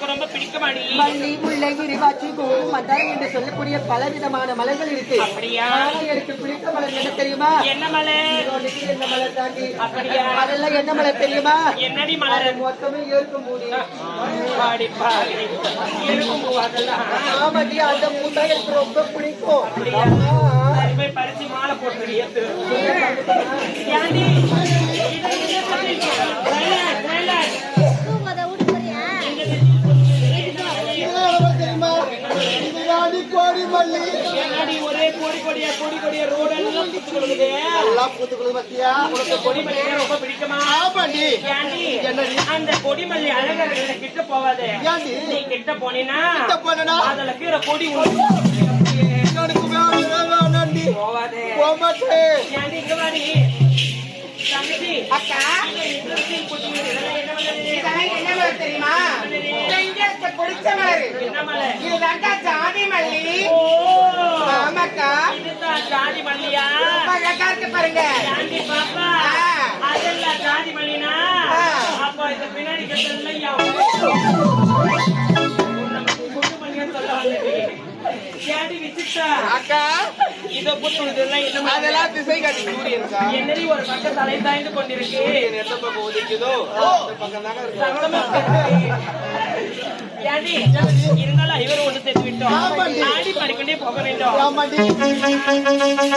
உனக்கு ரொம்ப பிடிக்குமாடி? மல்லி, முல்லை, கிரிவாச்சி, பூவு, மந்தாரம் என்று சொல்லக்கூடிய பல விதமான மலர்கள் இருக்கு. அப்படியா? எனக்கு பிடித்த மலர் என்ன தெரியுமா? என்ன மலர்? என்ன மலர் தாண்டி? அப்படியா? அதெல்லாம் என்ன மலர் தெரியுமா? என்னடி மலர்? மொத்தமே ஏற்கும் மூடி. பாடி பாடி இருக்கும் அதெல்லாம். ஆமாடி, அந்த பூ தான் எனக்கு ரொம்ப பிடிக்கும். சரி, போய் பறிச்சு மாலை போட்டு ஏத்து. ஏன்டி? என்னடி ஒரே கொடி கொடியா கொடி கொடியா ரோடெல்லாம் பூத்து கொடுக்குது. எல்லாம் பூத்து கொடுக்கு பத்தியா? உனக்கு கொடிமல்லி ரொம்ப பிடிக்குமா? ஆமாடி. ஏன்டி? அந்த கொடிமல்லி அழகா இருக்கிற கிட்ட போவாதே. நீ கிட்ட போனீனா அதுல கீரை கொடி போவாதே. ஏன்டி இங்க வாடி தங்கச்சி. அக்கா என்ன மலர் தெரியுமா? பிடிச்ச மலர் என்ன மலர்? இதுதான்டா ஜாதி மல்லி. ஆமாக்கா, இதுதான் ஜாதி மல்லியா? அழகா இருக்கு பாருங்க. ஏன்டி பாப்பா அதெல்லாம் ஜாதி மல்லினா அப்போ இந்த பின்னாடி கட்டல குண்டு மல்லின்னு சொல்ல வந்தது. ஏன்டி விசிட்டா அக்கா, இதை புத்து இதெல்லாம் என்ன அதெல்லாம் திசை காட்டி சூரியன் இருக்கா? என்னடி ஒரு பக்கம் தலை தாய்ந்து கொண்டிருக்கு. எந்த பக்கம் ஒதுக்குதோ பக்கம் தானே ஏன்டி இருந்தாலும் ஐவர் ஒன்று சேர்த்து விட்டோம். ஆடி பறிக்கொண்டே போக வேண்டும். இருக்கு.